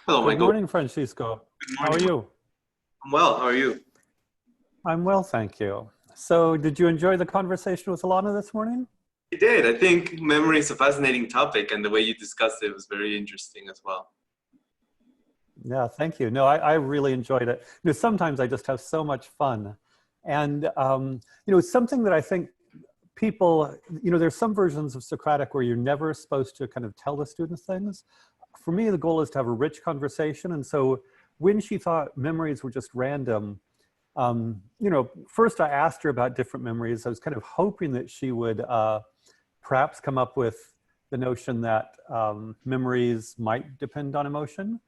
Hello, Good Michael. morning, Francisco. Good How are morning. you? I'm well. How are you? I'm well, thank you. So did you enjoy the conversation with Alana this morning? I did. I think memory is a fascinating topic, and the way you discussed it was very interesting as well. Yeah, thank you. No, I really enjoyed it. Sometimes I just have so much fun. And, something that I think people, there's some versions of Socratic where you're never supposed to kind of tell the students things. For me, the goal is to have a rich conversation. And so when she thought memories were just random, first I asked her about different memories. I was kind of hoping that she would perhaps come up with the notion that memories might depend on emotion.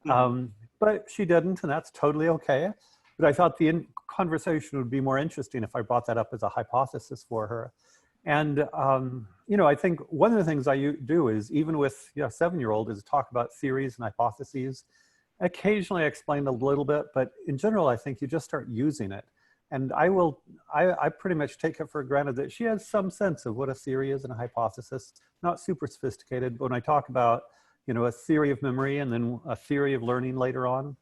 But she didn't, and that's totally okay. But I thought the conversation would be more interesting if I brought that up as a hypothesis for her. And, I think one of the things I do is, even with a 7-year-old, is talk about theories and hypotheses. Occasionally I explain a little bit, but in general, I think you just start using it. And I pretty much take it for granted that she has some sense of what a theory is and a hypothesis, not super sophisticated. But when I talk about, a theory of memory and then a theory of learning later on,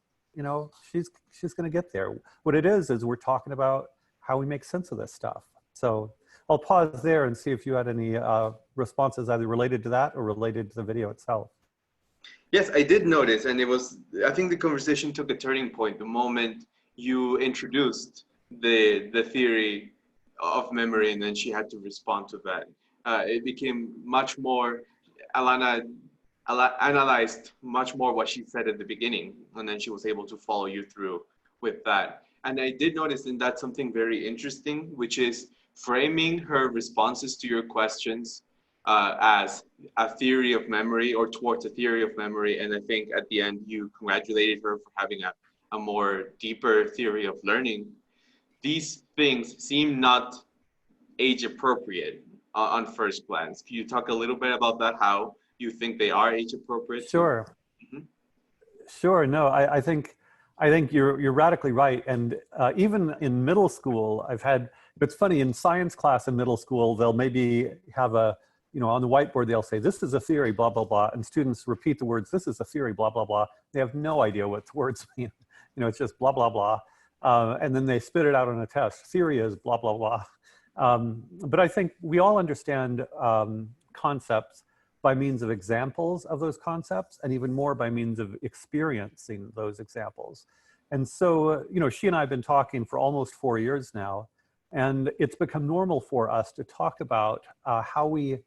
she's going to get there. What it is we're talking about how we make sense of this stuff. So I'll pause there and see if you had any responses either related to that or related to the video itself. Yes, I did notice, and I think the conversation took a turning point the moment you introduced the theory of memory, and then she had to respond to that. It became much more, Alana analyzed much more what she said at the beginning, and then she was able to follow you through with that. And I did notice in that something very interesting, which is framing her responses to your questions as a theory of memory or towards a theory of memory. And I think at the end, you congratulated her for having a more deeper theory of learning. These things seem not age appropriate on first glance. Can you talk a little bit about that, how you think they are age appropriate? Sure. Sure. No, I think you're radically right. And even in middle school, it's funny, in science class in middle school, they'll maybe have on the whiteboard, they'll say, this is a theory, blah, blah, blah. And students repeat the words, this is a theory, blah, blah, blah. They have no idea what the words mean. It's just blah, blah, blah. And then they spit it out on a test. Theory is blah, blah, blah. But I think we all understand concepts by means of examples of those concepts, and even more by means of experiencing those examples. And so, she and I have been talking for almost 4 years now, and it's become normal for us to talk about how we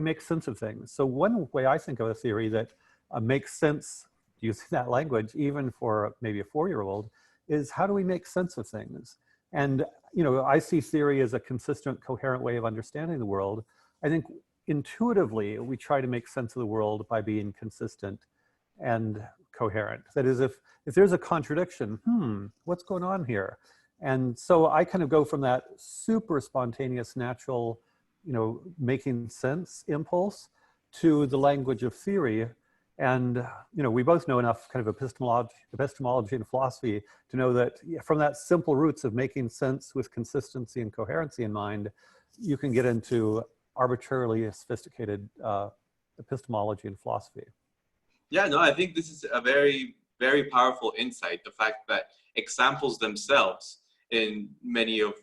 make sense of things. So one way I think of a theory that makes sense, using that language, even for maybe a 4-year-old, is how do we make sense of things? And, I see theory as a consistent, coherent way of understanding the world. I think intuitively, we try to make sense of the world by being consistent and coherent. That is, if there's a contradiction, what's going on here? And so I kind of go from that super spontaneous, natural, making sense impulse to the language of theory. And, we both know enough kind of epistemology and philosophy to know that from that simple roots of making sense with consistency and coherency in mind, you can get into arbitrarily sophisticated epistemology and philosophy. Yeah, no, I think this is a very, very powerful insight. The fact that examples themselves in many of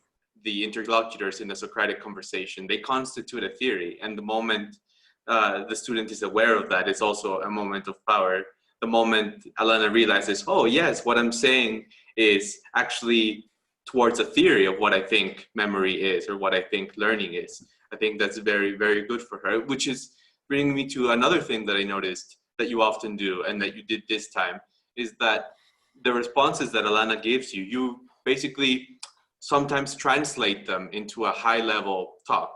the interlocutors in the Socratic conversation, they constitute a theory. And the moment the student is aware of that, it's also a moment of power. The moment Alana realizes, oh yes, what I'm saying is actually towards a theory of what I think memory is or what I think learning is. I think that's very, very good for her, which is bringing me to another thing that I noticed that you often do and that you did this time, is that the responses that Alana gives you, you basically sometimes translate them into a high-level talk.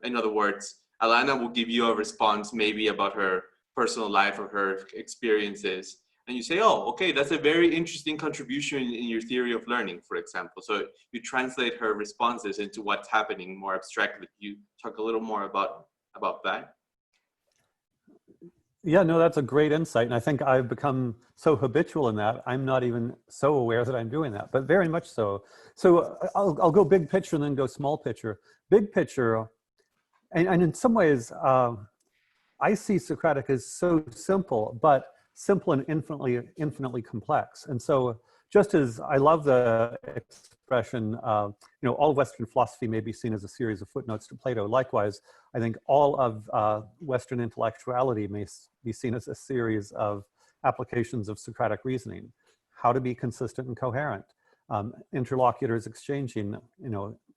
In other words, Alana will give you a response maybe about her personal life or her experiences, and you say, oh, okay, that's a very interesting contribution in your theory of learning, for example. So you translate her responses into what's happening more abstractly. You talk a little more about that. Yeah, no, that's a great insight. And I think I've become so habitual in that, I'm not even so aware that I'm doing that, but very much so. So I'll go big picture and then go small picture. Big picture, and in some ways, I see Socratic as so simple, but simple and infinitely complex. And so just as I love the expression, all of Western philosophy may be seen as a series of footnotes to Plato. Likewise, I think all of Western intellectuality may be seen as a series of applications of Socratic reasoning. How to be consistent and coherent. Interlocutors exchanging,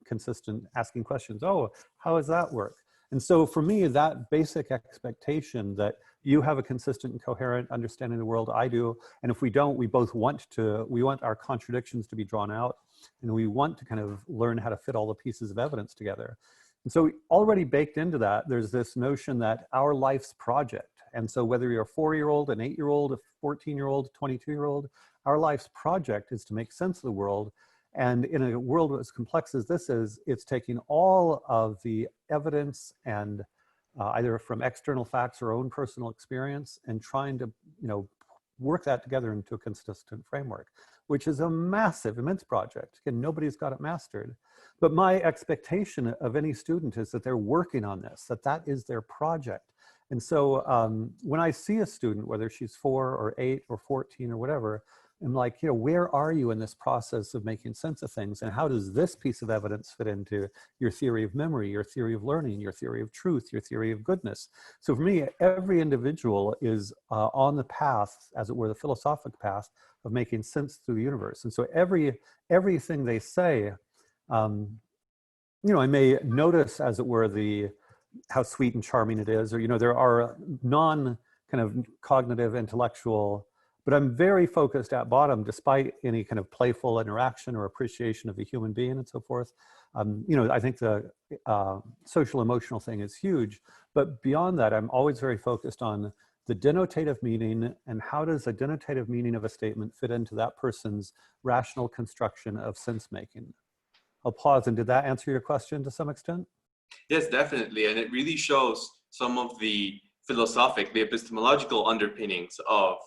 consistent, asking questions. Oh, how does that work? And so for me, that basic expectation that you have a consistent and coherent understanding of the world, I do, and if we don't, we both want our contradictions to be drawn out, and we want to kind of learn how to fit all the pieces of evidence together. And so already baked into that, there's this notion that our life's project, and so whether you're a 4-year-old, an 8-year-old, a 14-year-old, 22-year-old, our life's project is to make sense of the world. And in a world as complex as this is, it's taking all of the evidence and either from external facts or own personal experience and trying to, work that together into a consistent framework, which is a massive, immense project. Again, nobody's got it mastered. But my expectation of any student is that they're working on this, that is their project. And so when I see a student, whether she's 4 or 8 or 14 or whatever, I'm like, where are you in this process of making sense of things? And how does this piece of evidence fit into your theory of memory, your theory of learning, your theory of truth, your theory of goodness? So for me, every individual is on the path, as it were, the philosophic path of making sense through the universe. And so everything they say, I may notice, as it were, how sweet and charming it is, or, there are kind of cognitive, intellectual, but I'm very focused at bottom, despite any kind of playful interaction or appreciation of the human being and so forth. I think the social emotional thing is huge, but beyond that, I'm always very focused on the denotative meaning and how does the denotative meaning of a statement fit into that person's rational construction of sense making. I'll pause, and did that answer your question to some extent? Yes, definitely. And it really shows some of the philosophic, the epistemological underpinnings of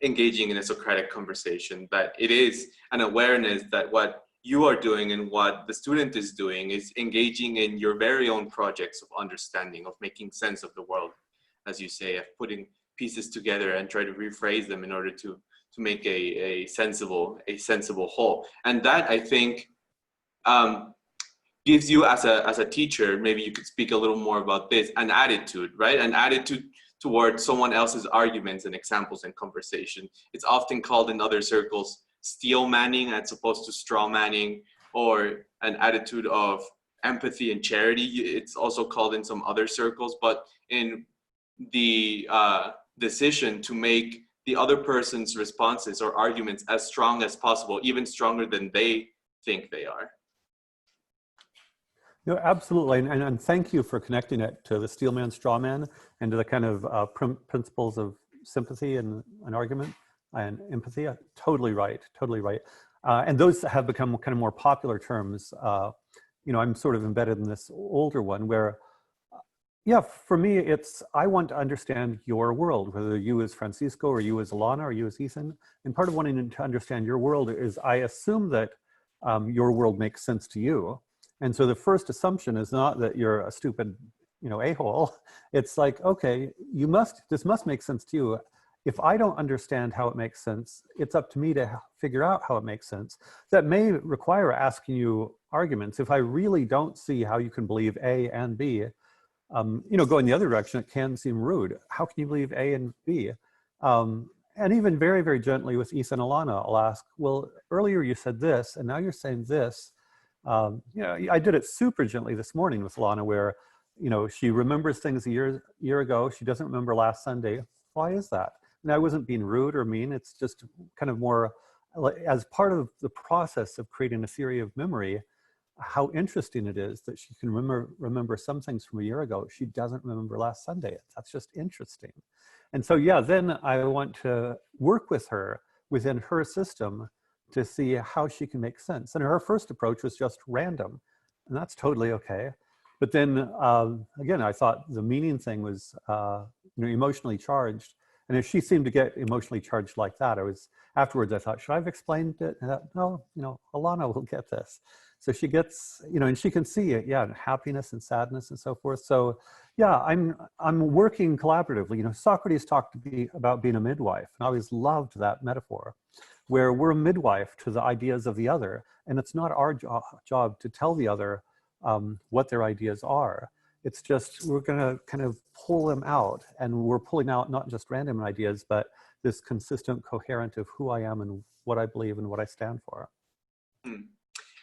engaging in a Socratic conversation, that it is an awareness that what you are doing and what the student is doing is engaging in your very own projects of understanding, of making sense of the world, as you say, of putting pieces together and try to rephrase them in order to make a sensible whole. And that, I think, gives you as a teacher, maybe you could speak a little more about this, an attitude, right? An attitude towards someone else's arguments and examples and conversation. It's often called in other circles steelmanning as opposed to strawmanning, or an attitude of empathy and charity. It's also called in some other circles, but in the decision to make the other person's responses or arguments as strong as possible, even stronger than they think they are. No, absolutely, and thank you for connecting it to the steelman, strawman, and to the kind of principles of sympathy and an argument and empathy. Totally right, totally right. And those have become kind of more popular terms. I'm sort of embedded in this older one where, for me, it's I want to understand your world, whether you as Francisco or you as Alana or you as Ethan. And part of wanting to understand your world is I assume that your world makes sense to you. And so the first assumption is not that you're a stupid, a-hole. It's like, okay, this must make sense to you. If I don't understand how it makes sense, it's up to me to figure out how it makes sense. That may require asking you arguments. If I really don't see how you can believe A and B, going the other direction, it can seem rude. How can you believe A and B? And even very, very gently with Ethan and Alana, I'll ask, well, earlier you said this, and now you're saying this. I did it super gently this morning with Alana where, she remembers things a year ago. She doesn't remember last Sunday. Why is that? And I wasn't being rude or mean. It's just kind of more as part of the process of creating a theory of memory, how interesting it is that she can remember some things from a year ago. She doesn't remember last Sunday. That's just interesting. And so, then I want to work with her within her system to see how she can make sense. And her first approach was just random, and that's totally okay. But then again, I thought the meaning thing was emotionally charged. And if she seemed to get emotionally charged like that, afterwards I thought, should I have explained it? And I thought, no, Alana will get this. So she gets, you know, and she can see it, yeah, happiness and sadness and so forth. So yeah, I'm working collaboratively. You know, Socrates talked about being a midwife, and I always loved that metaphor, where we're a midwife to the ideas of the other, and it's not our job to tell the other what their ideas are. It's just, we're gonna kind of pull them out, and we're pulling out not just random ideas, but this consistent coherent of who I am and what I believe and what I stand for. Hmm.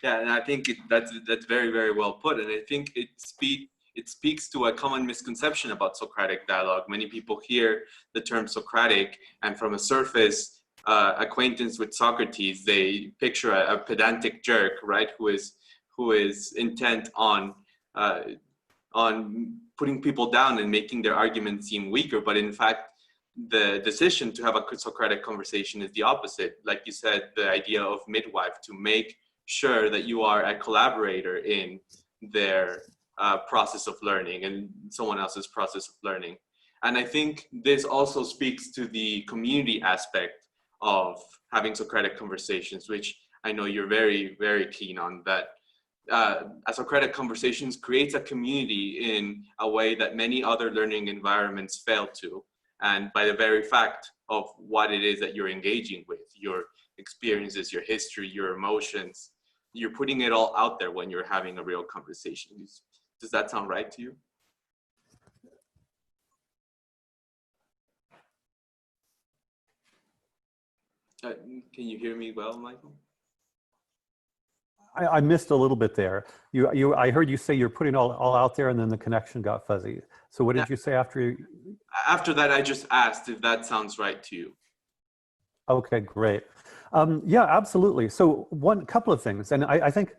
Yeah, and I think that's very, very well put. And I think it speaks to a common misconception about Socratic dialogue. Many people hear the term Socratic, and from a surface acquaintance with Socrates, they picture a pedantic jerk, right, who is intent on putting people down and making their arguments seem weaker. But in fact, the decision to have a Socratic conversation is the opposite. Like you said, the idea of midwife, to make sure that you are a collaborator in their process of learning and someone else's process of learning. And I think this also speaks to the community aspect of having Socratic conversations, which I know you're very, very keen on, that Socratic conversations creates a community in a way that many other learning environments fail to. And by the very fact of what it is that you're engaging with, your experiences, your history, your emotions, you're putting it all out there when you're having a real conversation. Does that sound right to you? Can you hear me well, Michael? I missed a little bit there. I heard you say you're putting all out there, and then the connection got fuzzy. So what did you say after you? After that, I just asked if that sounds right to you. Okay, great. Yeah, absolutely. So couple of things, and I think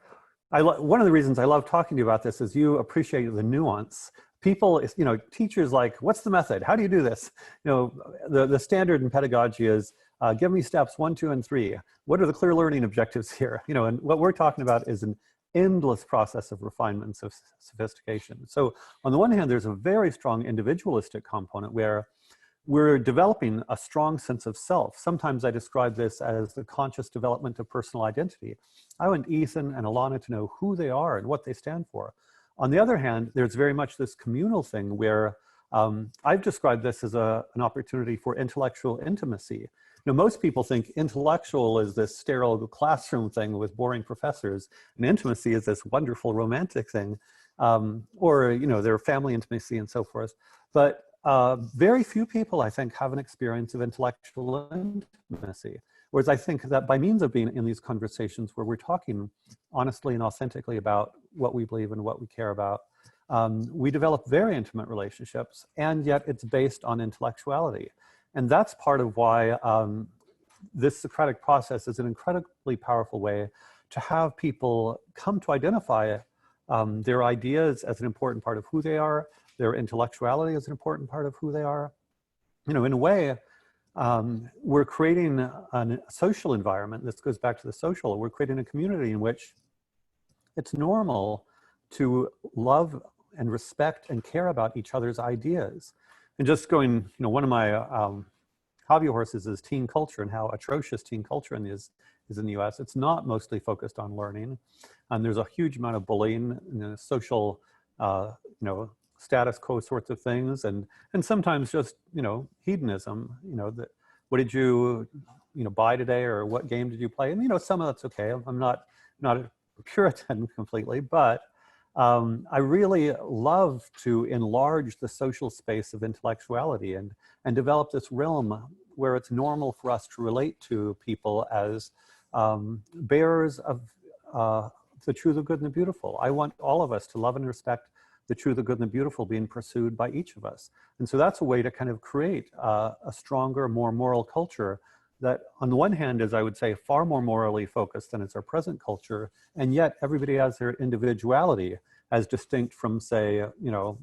one of the reasons I love talking to you about this is you appreciate the nuance. People, you know, teachers like, what's the method? How do you do this? You know, the standard in pedagogy is, give me steps 1, 2, and 3. What are the clear learning objectives here? You know, and what we're talking about is an endless process of refinement and sophistication. So on the one hand, there's a very strong individualistic component where we're developing a strong sense of self. Sometimes I describe this as the conscious development of personal identity. I want Ethan and Alana to know who they are and what they stand for. On the other hand, there's very much this communal thing where I've described this as an opportunity for intellectual intimacy. You know, most people think intellectual is this sterile classroom thing with boring professors, and intimacy is this wonderful romantic thing, or, you know, their family intimacy and so forth. But very few people, I think, have an experience of intellectual intimacy. Whereas I think that by means of being in these conversations where we're talking honestly and authentically about what we believe and what we care about, we develop very intimate relationships, and yet it's based on intellectuality. And that's part of why this Socratic process is an incredibly powerful way to have people come to identify their ideas as an important part of who they are, their intellectuality is an important part of who they are. You know, in a way, we're creating a social environment. This goes back to the social. We're creating a community in which it's normal to love and respect and care about each other's ideas. And just going, you know, one of my hobby horses is teen culture and how atrocious teen culture is in the US. It's not mostly focused on learning. And there's a huge amount of bullying, you know, social, you know, status quo sorts of things, and sometimes just, you know, hedonism, you know, that what did you know, buy today, or what game did you play? And, you know, some of that's okay. I'm not a Puritan completely, but I really love to enlarge the social space of intellectuality and develop this realm where it's normal for us to relate to people as bearers of the truth, the good, and the beautiful. I want all of us to love and respect the truth, the good, and the beautiful being pursued by each of us. And so that's a way to kind of create a stronger, more moral culture that, on the one hand, is, I would say, far more morally focused than is our present culture, and yet everybody has their individuality as distinct from, say, you know,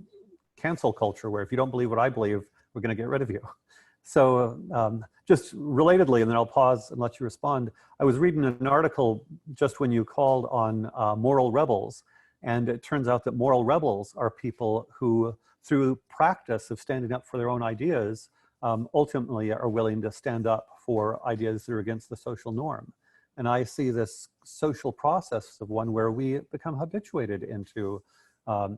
cancel culture, where if you don't believe what I believe, we're going to get rid of you. So just relatedly, and then I'll pause and let you respond, I was reading an article just when you called on moral rebels, and it turns out that moral rebels are people who, through practice of standing up for their own ideas, ultimately are willing to stand up for ideas that are against the social norm. And I see this social process of one where we become habituated into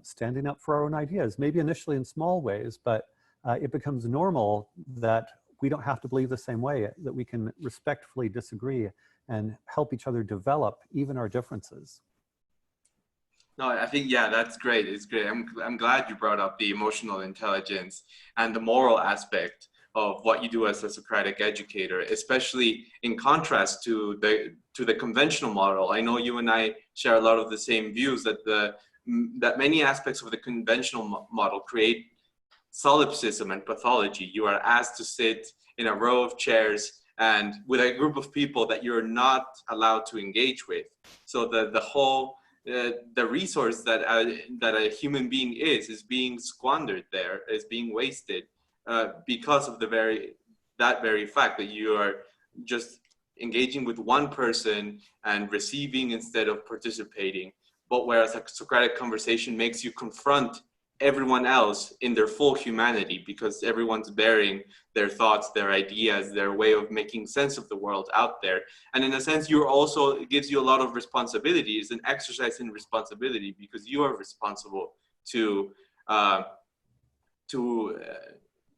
standing up for our own ideas, maybe initially in small ways, but it becomes normal that we don't have to believe the same way, that we can respectfully disagree and help each other develop even our differences. No, I think, yeah, that's great. It's great. I'm glad you brought up the emotional intelligence and the moral aspect of what you do as a Socratic educator, especially in contrast to the conventional model. I know you and I share a lot of the same views that that many aspects of the conventional model create solipsism and pathology. You are asked to sit in a row of chairs and with a group of people that you're not allowed to engage with. So the whole the resource that a human being is being squandered there, is being wasted because of that very fact that you are just engaging with one person and receiving instead of participating. But whereas a Socratic conversation makes you confront everyone else in their full humanity, because everyone's bearing their thoughts, their ideas, their way of making sense of the world out there. And in a sense, it gives you a lot of responsibility. It's an exercise in responsibility, because you are responsible to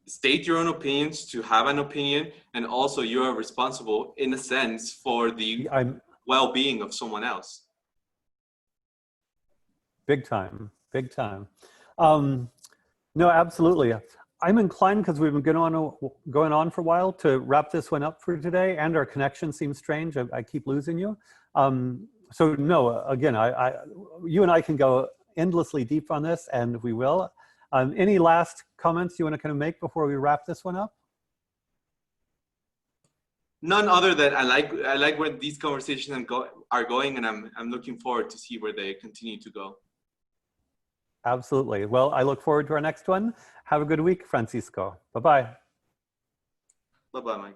state your own opinions, to have an opinion, and also you are responsible in a sense for the well-being of someone else. Big time, big time. No, absolutely. I'm inclined, because we've been going on for a while, to wrap this one up for today, and our connection seems strange. I keep losing you. So no, again, you and I can go endlessly deep on this, and we will. Any last comments you want to kind of make before we wrap this one up? None other than I like where these conversations are going, and I'm looking forward to see where they continue to go. Absolutely. Well, I look forward to our next one. Have a good week, Francisco. Bye-bye. Bye-bye, Michael.